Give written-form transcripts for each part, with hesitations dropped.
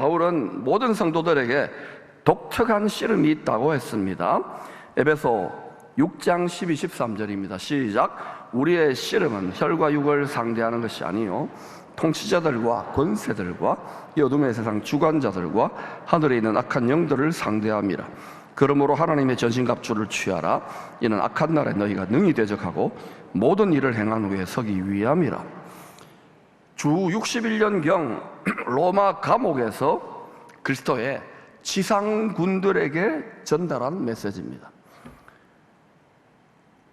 바울은 모든 성도들에게 독특한 씨름이 있다고 했습니다. 에베소 6장 12, 13절입니다. 시작. 우리의 씨름은 혈과 육을 상대하는 것이 아니요 통치자들과 권세들과 이 어둠의 세상 주관자들과 하늘에 있는 악한 영들을 상대함이라. 그러므로 하나님의 전신갑주를 취하라. 이는 악한 날에 너희가 능히 대적하고 모든 일을 행한 후에 서기 위함이라. 주 61년경 로마 감옥에서 그리스도의 지상군들에게 전달한 메시지입니다.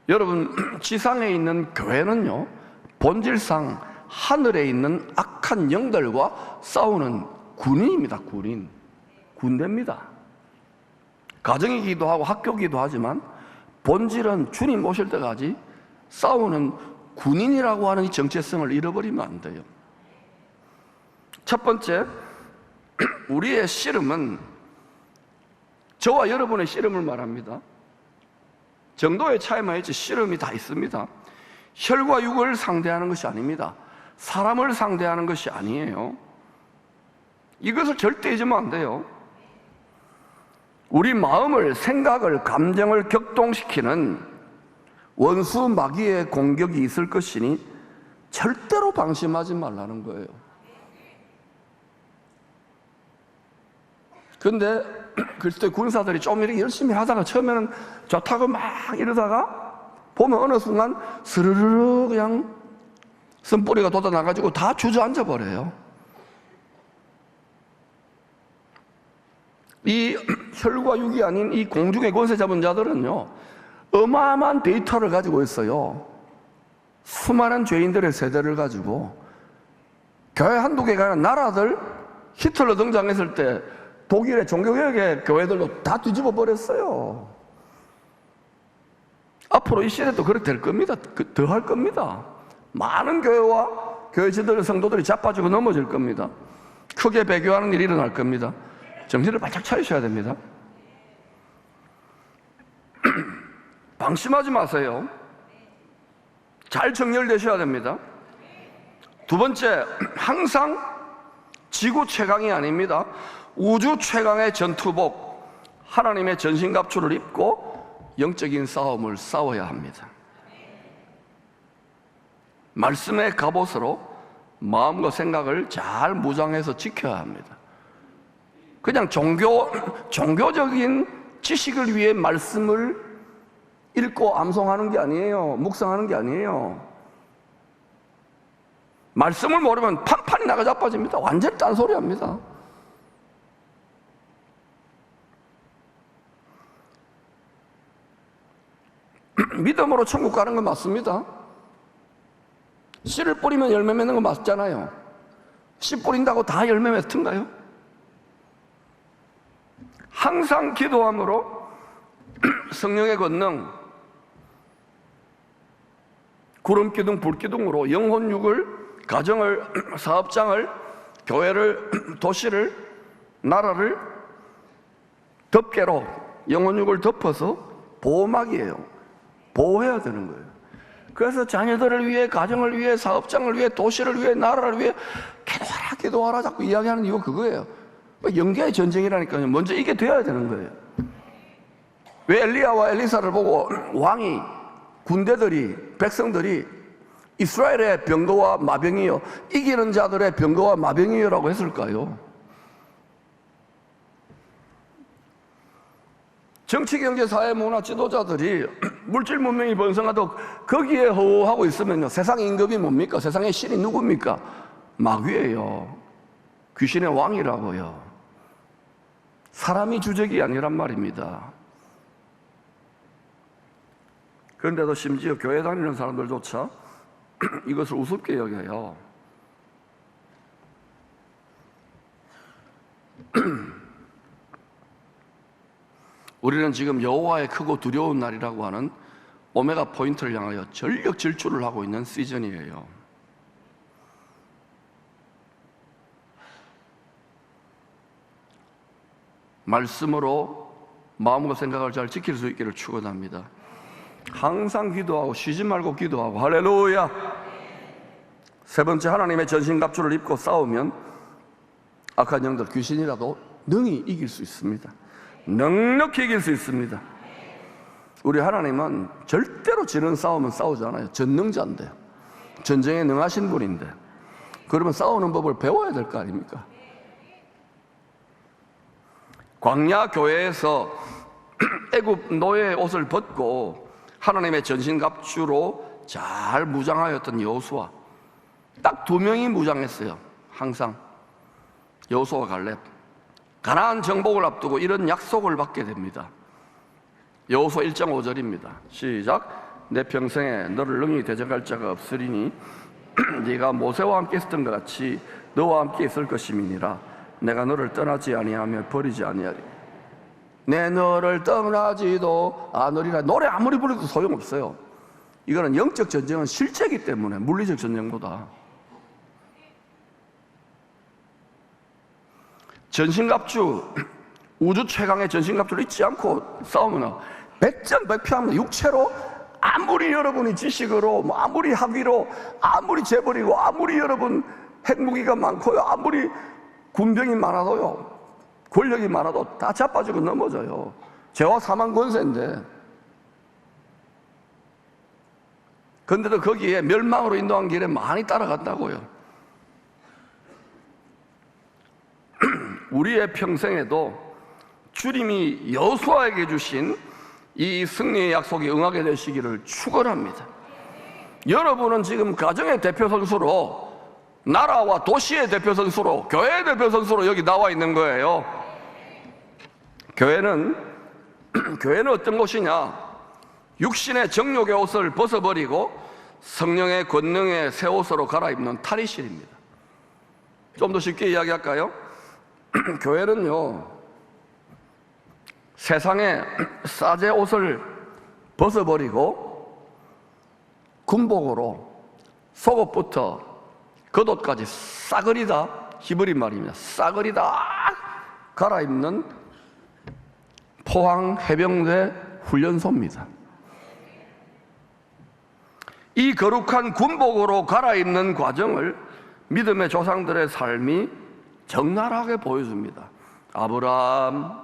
여러분, 지상에 있는 교회는요, 본질상 하늘에 있는 악한 영들과 싸우는 군인입니다. 군대입니다. 가정이기도 하고 학교이기도 하지만 본질은 주님 오실 때까지 싸우는 군인이라고 하는 이 정체성을 잃어버리면 안 돼요. 첫 번째, 우리의 씨름은 저와 여러분의 씨름을 말합니다. 정도의 차이만 있지 씨름이 다 있습니다. 혈과 육을 상대하는 것이 아닙니다. 사람을 상대하는 것이 아니에요. 이것을 절대 잊으면 안 돼요. 우리 마음을, 생각을, 감정을 격동시키는 원수 마귀의 공격이 있을 것이니 절대로 방심하지 말라는 거예요. 그런데 그리스도의 군사들이 좀 이렇게 열심히 하다가 처음에는 좋다고 막 이러다가 보면 어느 순간 스르르르 그냥 쓴뿌리가 돋아나가지고 다 주저앉아 버려요. 이 혈과 육이 아닌 이 공중의 권세 잡은 자들은요, 어마어마한 데이터를 가지고 있어요. 수많은 죄인들의 세대를 가지고 교회 한두 개가 아니라 나라들, 히틀러 등장했을 때 독일의 종교개혁의 교회들도 다 뒤집어 버렸어요. 앞으로 이 시대도 그렇게 될 겁니다. 더 할 겁니다. 많은 교회와 교회 지도자 성도들이 자빠지고 넘어질 겁니다. 크게 배교하는 일이 일어날 겁니다. 정신을 바짝 차리셔야 됩니다. 방심하지 마세요. 잘 정렬되셔야 됩니다. 두 번째, 항상 지구 최강이 아닙니다. 우주 최강의 전투복, 하나님의 전신갑주를 입고 영적인 싸움을 싸워야 합니다. 말씀의 갑옷으로 마음과 생각을 잘 무장해서 지켜야 합니다. 그냥 종교적인 지식을 위해 말씀을 읽고 암송하는 게 아니에요. 묵상하는 게 아니에요. 말씀을 모르면 판판이 나가 자빠집니다. 완전히 딴소리 합니다. 믿음으로 천국 가는 건 맞습니다. 씨를 뿌리면 열매 맺는 건 맞잖아요. 씨 뿌린다고 다 열매 맺던가요? 항상 기도함으로 성령의 권능, 구름기둥, 불기둥으로 영혼육을, 가정을, 사업장을, 교회를, 도시를, 나라를 덮개로 영혼육을 덮어서 보호막이에요. 보호해야 되는 거예요. 그래서 자녀들을 위해, 가정을 위해, 사업장을 위해, 도시를 위해, 나라를 위해 기도하라, 기도하라 자꾸 이야기하는 이유가 그거예요. 영계의 전쟁이라니까요. 먼저 이게 돼야 되는 거예요. 왜 엘리야와 엘리사를 보고 왕이, 군대들이, 백성들이 이스라엘의 병거와 마병이요, 이기는 자들의 병거와 마병이요라고 했을까요? 정치, 경제, 사회, 문화 지도자들이 물질 문명이 번성하도 거기에 허우하고 있으면요, 세상의 임금이 뭡니까? 세상의 신이 누굽니까? 마귀예요. 귀신의 왕이라고요. 사람이 주적이 아니란 말입니다. 그런데도 심지어 교회 다니는 사람들조차 이것을 우습게 여겨요. 우리는 지금 여호와의 크고 두려운 날이라고 하는 오메가 포인트를 향하여 전력 질주를 하고 있는 시즌이에요. 말씀으로 마음과 생각을 잘 지킬 수 있기를 축원합니다. 항상 기도하고 쉬지 말고 기도하고, 할렐루야. 세 번째, 하나님의 전신갑주를 입고 싸우면 악한 영들, 귀신이라도 능히 이길 수 있습니다. 넉넉히 이길 수 있습니다. 우리 하나님은 절대로 지는 싸움은 싸우지 않아요. 전능자인데, 전쟁에 능하신 분인데, 그러면 싸우는 법을 배워야 될 거 아닙니까? 광야 교회에서 애굽 노예의 옷을 벗고 하나님의 전신갑주로 잘 무장하였던 여호수아, 딱 2명이 무장했어요. 항상 여호수아와 갈렙. 가나안 정복을 앞두고 이런 약속을 받게 됩니다. 여호수아 1.5절입니다. 시작. 내 평생에 너를 능히 대적할 자가 없으리니 네가 모세와 함께 있었던 것 같이 너와 함께 있을 것임이니라. 내가 너를 떠나지 아니하며 버리지 아니하리. 내 너를 떠나지도 않으리라. 노래 아무리 부르도 소용없어요. 이거는 영적 전쟁은 실제이기 때문에, 물리적 전쟁보다. 전신갑주, 우주 최강의 전신갑주를 잊지 않고 싸우면 백전백패합니다. 육체로 아무리 여러분이 지식으로, 아무리 학위로, 아무리 재벌이고, 아무리 여러분 핵무기가 많고요, 아무리 군병이 많아도요, 권력이 많아도 다 자빠지고 넘어져요. 죄와 사망 권세인데. 그런데도 거기에 멸망으로 인도한 길에 많이 따라간다고요. 우리의 평생에도 주님이 여호수아에게 주신 이 승리의 약속에 응하게 되시기를 축원합니다. 여러분은 지금 가정의 대표 선수로, 나라와 도시의 대표 선수로, 교회의 대표 선수로 여기 나와 있는 거예요. 교회는 어떤 곳이냐? 육신의 정욕의 옷을 벗어버리고 성령의 권능의 새 옷으로 갈아입는 탈의실입니다. 좀 더 쉽게 이야기할까요? 교회는요, 세상의 싸제 옷을 벗어버리고 군복으로 속옷부터 겉옷까지 싸그리다, 히브리 말입니다. 싸그리다 갈아입는 포항 해병대 훈련소입니다. 이 거룩한 군복으로 갈아입는 과정을 믿음의 조상들의 삶이 적나라하게 보여줍니다. 아브라함,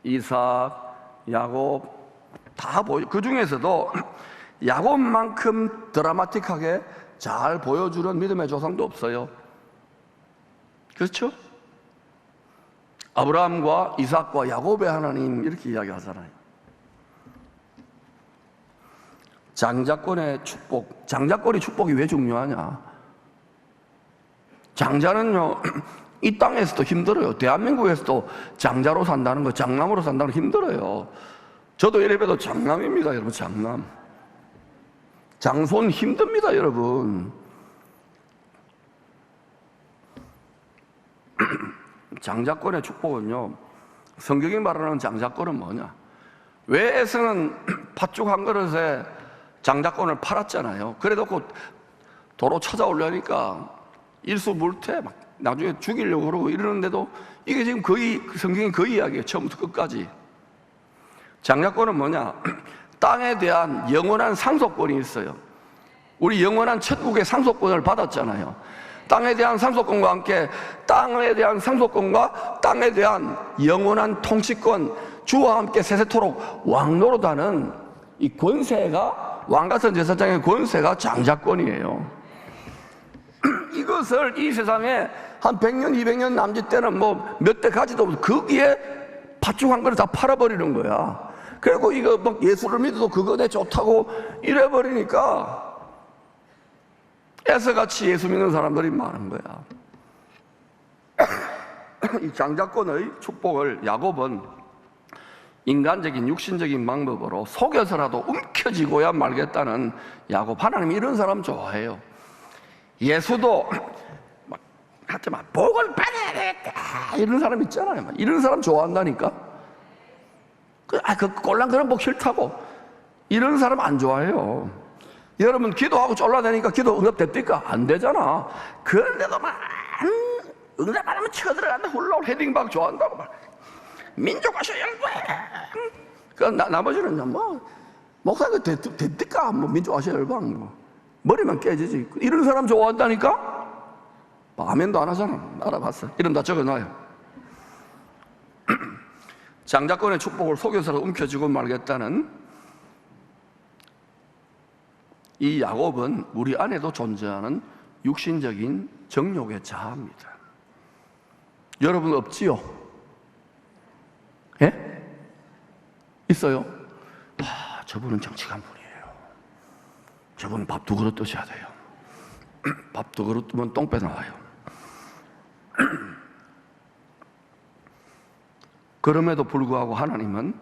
이삭, 야곱 다 그 중에서도 야곱만큼 드라마틱하게 잘 보여주는 믿음의 조상도 없어요. 그렇죠? 아브라함과 이삭과 야곱의 하나님, 이렇게 이야기하잖아요. 장자권의 축복, 장자권의 축복이 왜 중요하냐? 장자는요, 이 땅에서도 힘들어요. 대한민국에서도 장자로 산다는 거, 장남으로 산다는 거 힘들어요. 저도 이래봬도 장남입니다, 여러분. 장남. 장손 힘듭니다, 여러분. 장자권의 축복은요, 성경이 말하는 장자권은 뭐냐? 왜 에서는 팥죽 한 그릇에 장자권을 팔았잖아요. 그래도 도로 찾아오려니까 일수물퇴 막 나중에 죽이려고 그러고 이러는데도 이게 지금 거의 성경이 그 이야기예요. 처음부터 끝까지. 장자권은 뭐냐? 땅에 대한 영원한 상속권이 있어요. 우리 영원한 천국의 상속권을 받았잖아요. 땅에 대한 상속권과 함께 땅에 대한 상속권과 땅에 대한 영원한 통치권, 주와 함께 세세토록 왕노릇하는 이 권세가, 왕같은 제사장의 권세가 장자권이에요. 이것을 이 세상에 한 100년, 200년 남짓 때는 뭐 몇 대 가지도 없어. 거기에 팥죽 한 그릇 다 팔아버리는 거야. 그리고 이거 막 예수를 믿어도 그거 내 좋다고 이래버리니까 애서같이 예수 믿는 사람들이 많은 거야. 이 장자권의 축복을 야곱은 인간적인 육신적인 방법으로 속여서라도 움켜쥐고야 말겠다는 야곱. 하나님이 이런 사람 좋아해요. 예수도 막 하지만 복을 받아야 되겠다 이런 사람 있잖아요. 이런 사람 좋아한다니까. 그 꼴랑 복 싫다고 이런 사람 안 좋아해요. 여러분 기도하고 쫄라대니까 기도 응답됩니까? 안 되잖아. 그런데도 막 응답 안 하면 쳐들어간다. 훌라훌 헤딩박 좋아한다고 막 민족화셔 열방. 그 나머지는 뭐 목사가 됩니까? 뭐 민족화셔 열방 뭐. 머리만 깨지지. 이런 사람 좋아한다니까? 아멘도 안 하잖아. 알아봤어. 이름 다 적어놔요. 장자권의 축복을 속여서 움켜쥐고 말겠다는 이 야곱은 우리 안에도 존재하는 육신적인 정욕의 자아입니다. 여러분 없지요? 예? 있어요? 저분은 정직한 분이에요. 저분은 밥 2그릇 드셔야 돼요. 밥 2그릇 뜨면 똥배 나와요. 그럼에도 불구하고 하나님은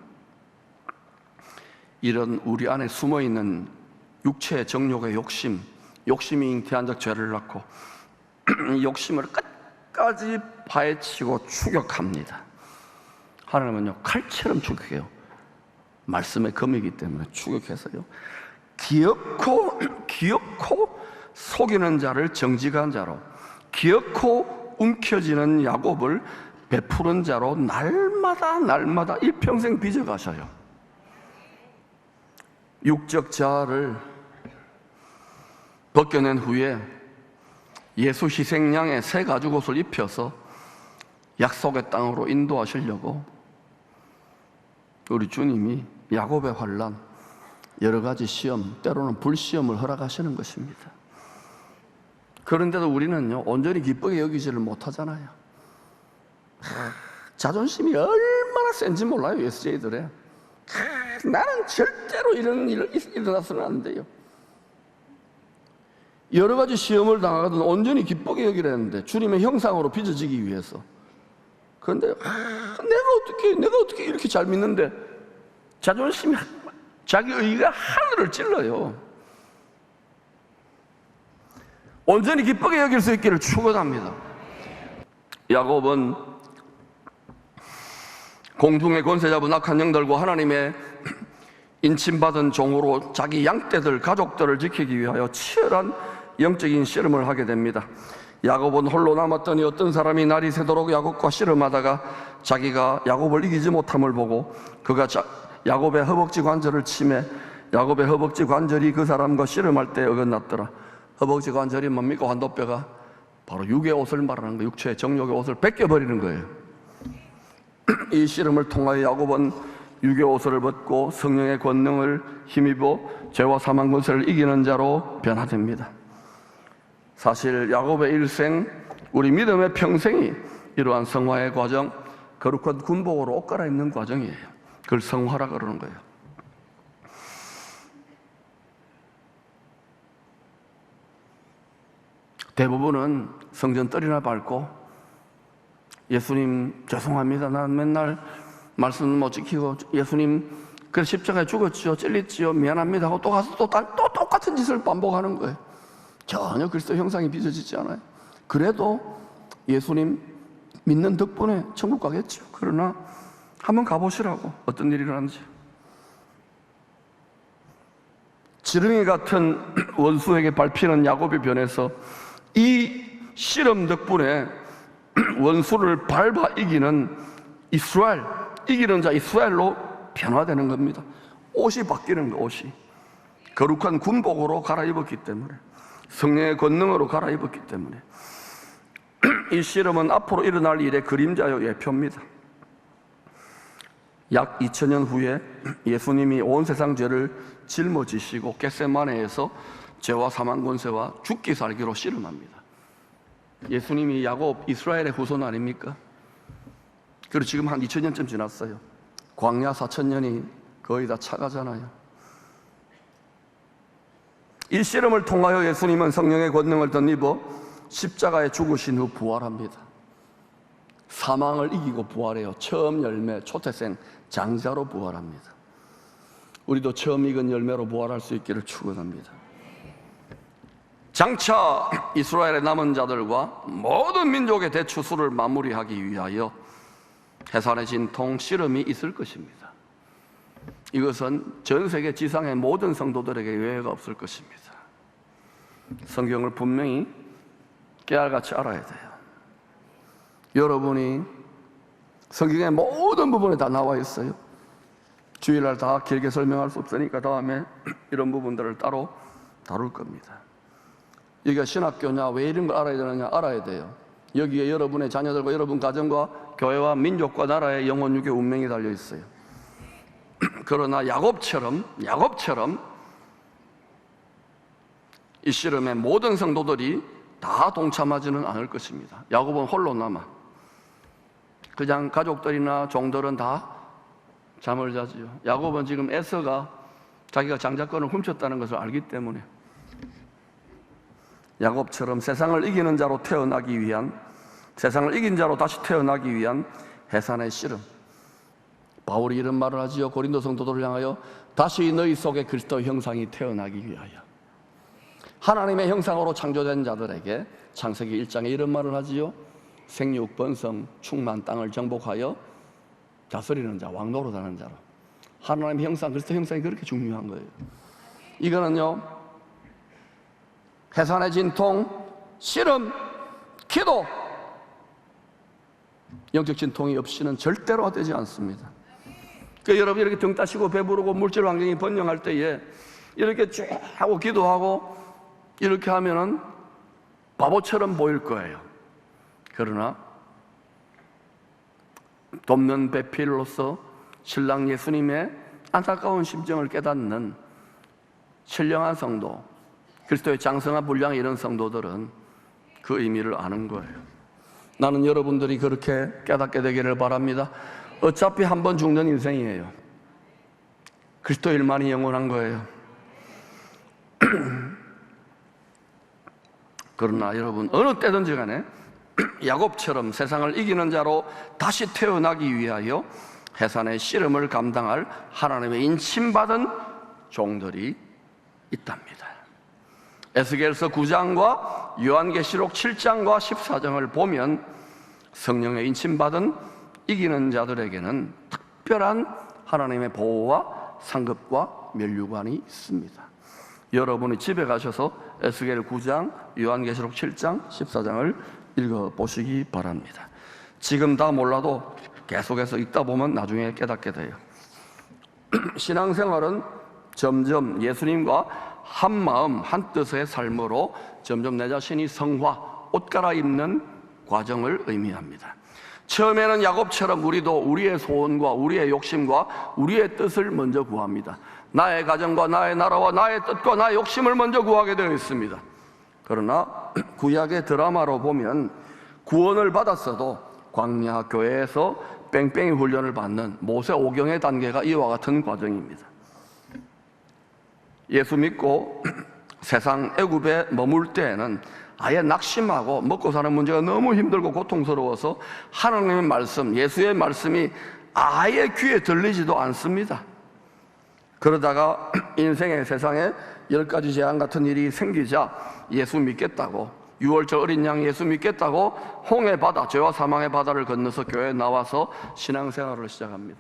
이런 우리 안에 숨어있는 육체의 정욕의 욕심이 잉태한 적 죄를 낳고 이 욕심을 끝까지 파헤치고 추격합니다. 하나님은요, 칼처럼 추격해요. 말씀의 검이기 때문에 추격해서요, 기어코 속이는 자를 정직한 자로, 기어코 움켜쥐는 야곱을 베푸는 자로 날마다 일평생 빚어가셔요. 육적 자아를 벗겨낸 후에 예수 희생양의 새 가죽옷을 입혀서 약속의 땅으로 인도하시려고 우리 주님이 야곱의 환난, 여러 가지 시험, 때로는 불시험을 허락하시는 것입니다. 그런데도 우리는요, 온전히 기쁘게 여기지를 못하잖아요. 자존심이 얼마나 센지 몰라요, SJ들의. 나는 절대로 이런 일 일어나서는 안 돼요. 여러 가지 시험을 당하거든 온전히 기쁘게 여기라는데, 주님의 형상으로 빚어지기 위해서. 그런데 내가 어떻게 이렇게 잘 믿는데, 자존심이, 자기 의가 하늘을 찔러요. 온전히 기쁘게 여길 수 있기를 축원합니다. 야곱은 공중의 권세 잡은 악한 영들과 하나님의 인침받은 종으로 자기 양떼들, 가족들을 지키기 위하여 치열한 영적인 씨름을 하게 됩니다. 야곱은 홀로 남았더니 어떤 사람이 날이 새도록 야곱과 씨름하다가 자기가 야곱을 이기지 못함을 보고 그가 야곱의 허벅지 관절을 치매 야곱의 허벅지 관절이 그 사람과 씨름할 때 어긋났더라. 허벅지 관절이 뭡니까? 환도뼈가 바로 육의 옷을 말하는 거예요. 육체의 정욕의 옷을 벗겨버리는 거예요. 이 씨름을 통하여 야곱은 육의 옷을 벗고 성령의 권능을 힘입어 죄와 사망 권세를 이기는 자로 변화됩니다. 사실 야곱의 일생, 우리 믿음의 평생이 이러한 성화의 과정, 거룩한 군복으로 옷 갈아입는 과정이에요. 그걸 성화라 그러는 거예요. 대부분은 성전 떨이나 밟고 예수님 죄송합니다, 난 맨날 말씀 못 지키고 예수님 그 십자가에 죽었지요, 찔렸지요, 미안합니다 하고 또 가서 또 똑같은 짓을 반복하는 거예요. 전혀 그리스도 형상이 빚어지지 않아요. 그래도 예수님 믿는 덕분에 천국 가겠죠. 그러나 한번 가보시라고, 어떤 일이 일어나는지. 지렁이 같은 원수에게 밟히는 야곱이 변해서 이 실험 덕분에 원수를 밟아 이기는 이스라엘, 이기는 자 이스라엘로 변화되는 겁니다. 옷이 바뀌는 거, 옷이. 거룩한 군복으로 갈아입었기 때문에, 성령의 권능으로 갈아입었기 때문에. 이 실험은 앞으로 일어날 일의 그림자요 예표입니다. 약 2000년 후에 예수님이 온 세상 죄를 짊어지시고 겟세마네에서 죄와 사망 권세와 죽기 살기로 씨름합니다. 예수님이 야곱, 이스라엘의 후손 아닙니까? 그리고 지금 한 2000년쯤 지났어요. 광야 4000년이 거의 다 차가잖아요. 이 씨름을 통하여 예수님은 성령의 권능을 덧입어 십자가에 죽으신 후 부활합니다. 사망을 이기고 부활해요. 처음 열매, 초태생, 장자로 부활합니다. 우리도 처음 익은 열매로 부활할 수 있기를 축원합니다. 장차 이스라엘의 남은 자들과 모든 민족의 대추수를 마무리하기 위하여 해산의 진통, 씨름이 있을 것입니다. 이것은 전 세계 지상의 모든 성도들에게 예외가 없을 것입니다. 성경을 분명히 깨알같이 알아야 돼요. 여러분이 성경의 모든 부분에 다 나와 있어요. 주일날 다 길게 설명할 수 없으니까 다음에 이런 부분들을 따로 다룰 겁니다. 여기가 신학교냐, 왜 이런 걸 알아야 되느냐, 알아야 돼요. 여기에 여러분의 자녀들과 여러분 가정과 교회와 민족과 나라의 영원 유교 운명이 달려 있어요. 그러나 야곱처럼 이 씨름에 모든 성도들이 다 동참하지는 않을 것입니다. 야곱은 홀로 남아. 그냥 가족들이나 종들은 다 잠을 자지요. 야곱은 지금 에서가 자기가 장자권을 훔쳤다는 것을 알기 때문에 야곱처럼 세상을 이기는 자로 태어나기 위한, 세상을 이긴 자로 다시 태어나기 위한 해산의 씨름. 바울이 이런 말을 하지요. 고린도 성도들을 향하여 다시 너희 속에 그리스도 형상이 태어나기 위하여. 하나님의 형상으로 창조된 자들에게 창세기 1장에 이런 말을 하지요. 생육, 번성, 충만, 땅을 정복하여 다스리는 자, 왕 노릇하는 자로. 하나님의 형상, 그리스도 형상이 그렇게 중요한 거예요. 이거는요, 해산의 진통, 씨름, 기도, 영적 진통이 없이는 절대로 되지 않습니다. 그러니까 여러분 이렇게 등 따시고 배부르고 물질 환경이 번영할 때에 이렇게 쭉 하고 기도하고 이렇게 하면은 바보처럼 보일 거예요. 그러나 돕는 배필로서 신랑 예수님의 안타까운 심정을 깨닫는 신령한 성도, 그리스도의 장성한 분량의 이런 성도들은 그 의미를 아는 거예요. 나는 여러분들이 그렇게 깨닫게 되기를 바랍니다. 어차피 한 번 죽는 인생이에요. 그리스도 일만이 영원한 거예요. 그러나 여러분 어느 때든지 간에 야곱처럼 세상을 이기는 자로 다시 태어나기 위하여 해산의 씨름을 감당할 하나님의 인침받은 종들이 있답니다. 에스겔서 9장과 요한계시록 7장과 14장을 보면 성령의 인침받은 이기는 자들에게는 특별한 하나님의 보호와 상급과 면류관이 있습니다. 여러분이 집에 가셔서 에스겔 9장, 요한계시록 7장, 14장을 읽어보시기 바랍니다. 지금 다 몰라도 계속해서 읽다 보면 나중에 깨닫게 돼요. 신앙생활은 점점 예수님과 한 마음 한 뜻의 삶으로 점점 내 자신이 성화, 옷 갈아입는 과정을 의미합니다. 처음에는 야곱처럼 우리도 우리의 소원과 우리의 욕심과 우리의 뜻을 먼저 구합니다. 나의 가정과 나의 나라와 나의 뜻과 나의 욕심을 먼저 구하게 되어 있습니다. 그러나 구약의 드라마로 보면 구원을 받았어도 광야 교회에서 뺑뺑이 훈련을 받는 모세 오경의 단계가 이와 같은 과정입니다. 예수 믿고 세상 애굽에 머물 때에는 아예 낙심하고 먹고 사는 문제가 너무 힘들고 고통스러워서 하나님의 말씀, 예수의 말씀이 아예 귀에 들리지도 않습니다. 그러다가 인생의 세상에 10가지 재앙 같은 일이 생기자 예수 믿겠다고, 6월절 어린 양 예수 믿겠다고 홍해 바다, 죄와 사망의 바다를 건너서 교회에 나와서 신앙생활을 시작합니다.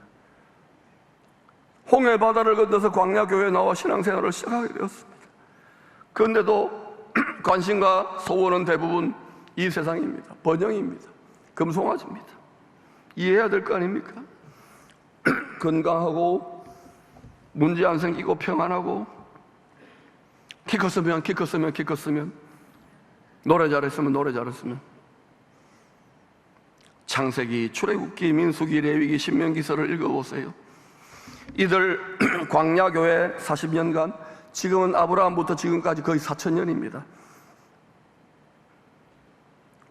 홍해 바다를 건너서 광야 교회에 나와 신앙생활을 시작하게 되었습니다. 그런데도 관심과 소원은 대부분 이 세상입니다. 번영입니다. 금송아지입니다. 이해해야 될 거 아닙니까? 건강하고 문제 안 생기고 평안하고 키 컸으면 노래 잘했으면 창세기, 출애굽기, 민수기, 레위기, 신명기서를 읽어보세요. 이들 광야교회 40년간, 지금은 아브라함부터 지금까지 거의 4,000년입니다.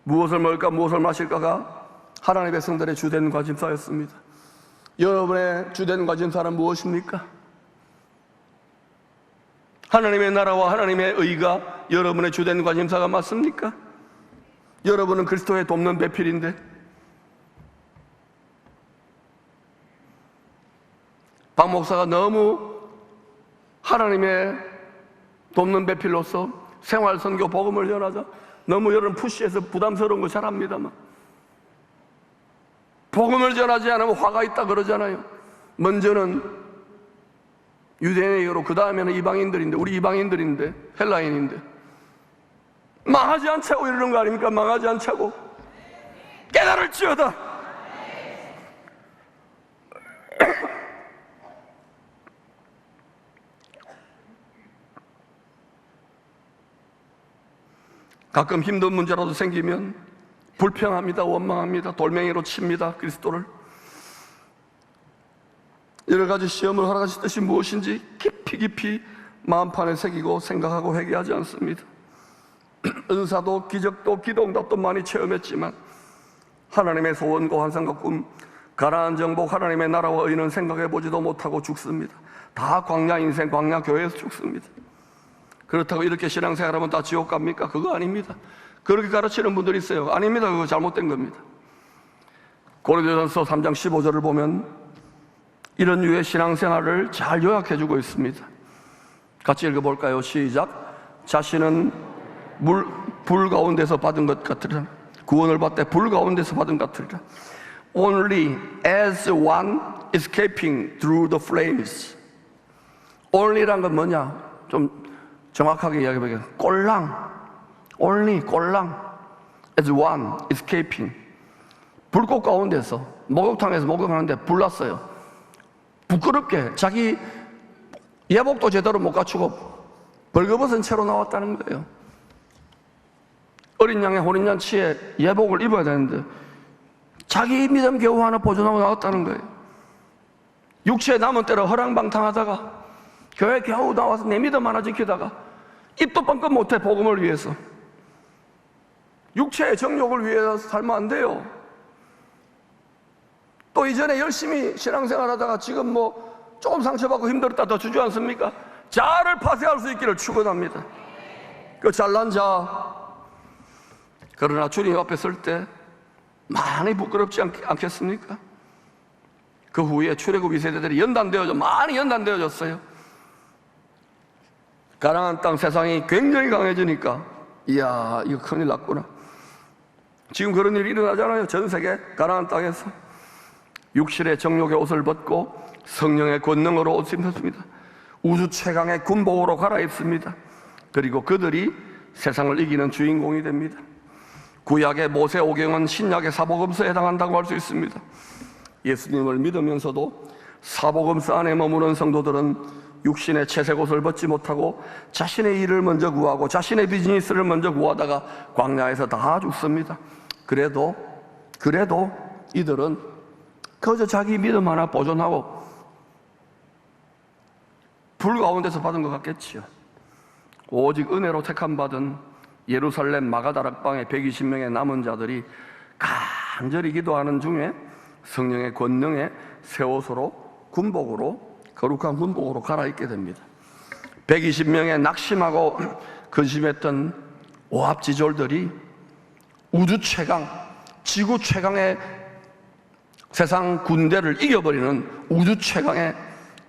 무엇을 먹을까 무엇을 마실까가 하나님의 백성들의 주된 관심사였습니다. 여러분의 주된 관심사는 무엇입니까? 하나님의 나라와 하나님의 의가 여러분의 주된 관심사가 맞습니까? 여러분은 그리스도의 돕는 배필인데 박 목사가 너무 하나님의 돕는 배필로서 생활선교 복음을 전하자 너무 여러분 푸시해서 부담스러운 거 잘 압니다만 복음을 전하지 않으면 화가 있다 그러잖아요. 먼저는 유대인에게로 그 다음에는 이방인들인데, 우리 이방인들인데, 헬라인인데 망하지 않자고 이러는 거 아닙니까? 망하지 않자고 깨달을지어다. 가끔 힘든 문제라도 생기면 불평합니다. 원망합니다. 돌멩이로 칩니다. 그리스도를. 여러 가지 시험을 허락하신 뜻이 무엇인지 깊이 마음판에 새기고 생각하고 회개하지 않습니다. 은사도 기적도 기도응답도 많이 체험했지만 하나님의 소원과 환상과 꿈, 가나안 정복, 하나님의 나라와 의는 생각해보지도 못하고 죽습니다. 다 광야 인생, 광야 교회에서 죽습니다. 그렇다고 이렇게 신앙생활하면 다 지옥 갑니까? 그거 아닙니다. 그렇게 가르치는 분들이 있어요. 아닙니다. 그거 잘못된 겁니다. 고린도전서 3장 15절을 보면 이런 유의 신앙생활을 잘 요약해주고 있습니다. 같이 읽어볼까요? 시작. 자신은 불 가운데서 받은 것 같으리라. 구원을 받되 불 가운데서 받은 것 같으리라. Only as one escaping through the flames. Only란 건 뭐냐? 좀 정확하게 이야기해보면 꼴랑. Only 꼴랑. As one escaping. 불꽃 가운데서 목욕탕에서 목욕하는데 불났어요. 부끄럽게 자기 예복도 제대로 못 갖추고 벌거벗은 채로 나왔다는 거예요. 어린 양의 혼인잔치에 예복을 입어야 되는데 자기 믿음 겨우 하나 보존하고 나왔다는 거예요. 육체의 남은 때로 허랑방탕하다가 교회 겨우 나와서 내 믿음 하나 지키다가 입도 뻥끗 못해. 복음을 위해서. 육체의 정욕을 위해서 살면 안 돼요. 또 이전에 열심히 신앙생활 하다가 지금 뭐 조금 상처받고 힘들었다 더 주지 않습니까? 자아를 파쇄할 수 있기를 축원합니다. 그 잘난 자. 그러나 주님 앞에 설 때 많이 부끄럽지 않겠습니까? 그 후에 출애굽 2세대들이 많이 연단되어졌어요. 가나안 땅 세상이 굉장히 강해지니까 이야, 이거 큰일 났구나. 지금 그런 일이 일어나잖아요. 전 세계 가나안 땅에서 육신의 정욕의 옷을 벗고 성령의 권능으로 옷 입혔습니다. 우주 최강의 군복으로 갈아입습니다. 그리고 그들이 세상을 이기는 주인공이 됩니다. 구약의 모세오경은 신약의 사복음서에 해당한다고 할 수 있습니다. 예수님을 믿으면서도 사복음서 안에 머무는 성도들은 육신의 채색 옷을 벗지 못하고 자신의 일을 먼저 구하고 자신의 비즈니스를 먼저 구하다가 광야에서 다 죽습니다. 그래도 이들은 그저 자기 믿음 하나 보존하고 불 가운데서 받은 것 같겠지요. 오직 은혜로 택함받은 예루살렘 마가다락방의 120명의 남은 자들이 간절히 기도하는 중에 성령의 권능에 새 옷으로 거룩한 군복으로 갈아입게 됩니다. 120명의 낙심하고 근심했던 오합지졸들이 우주 최강, 지구 최강의 세상 군대를 이겨버리는 우주 최강의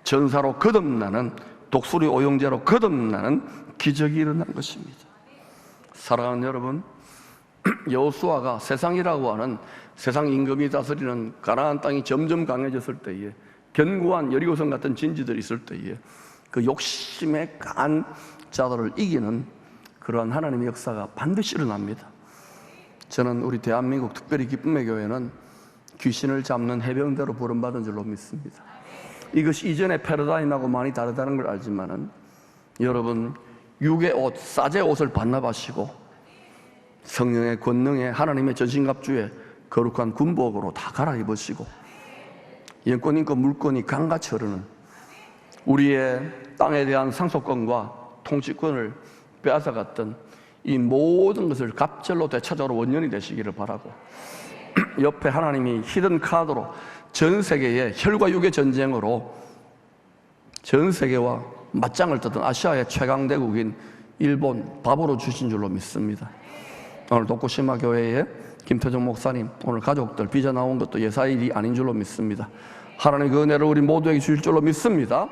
전사로 거듭나는, 독수리 오영제로 거듭나는 기적이 일어난 것입니다. 사랑하는 여러분, 여호수아가 세상이라고 하는 세상 임금이 다스리는 가나안 땅이 점점 강해졌을 때에, 견고한 여리고성 같은 진지들이 있을 때에 그 욕심에 강한 자들을 이기는 그러한 하나님의 역사가 반드시 일어납니다. 저는 우리 대한민국, 특별히 기쁨의 교회는 귀신을 잡는 해병대로 부름받은 줄로 믿습니다. 이것이 이전의 패러다임하고 많이 다르다는 걸 알지만은 여러분, 육의 옷, 사제 옷을 반납하시고 성령의 권능에 하나님의 전신갑주에 거룩한 군복으로 다 갈아입으시고 영권, 인권, 물권이 강같이 흐르는 우리의 땅에 대한 상속권과 통치권을 빼앗아갔던 이 모든 것을 갑절로 되찾아오는 원년이 되시기를 바라고, 옆에 하나님이 히든 카드로 전 세계의 혈과 육의 전쟁으로 전 세계와 맞짱을 뜨던 아시아의 최강대국인 일본 밥으로 주신 줄로 믿습니다. 오늘 도쿠시마 교회의 김태정 목사님, 오늘 가족들 빚어 나온 것도 예사일이 아닌 줄로 믿습니다. 하나님 그 은혜를 우리 모두에게 주실 줄로 믿습니다.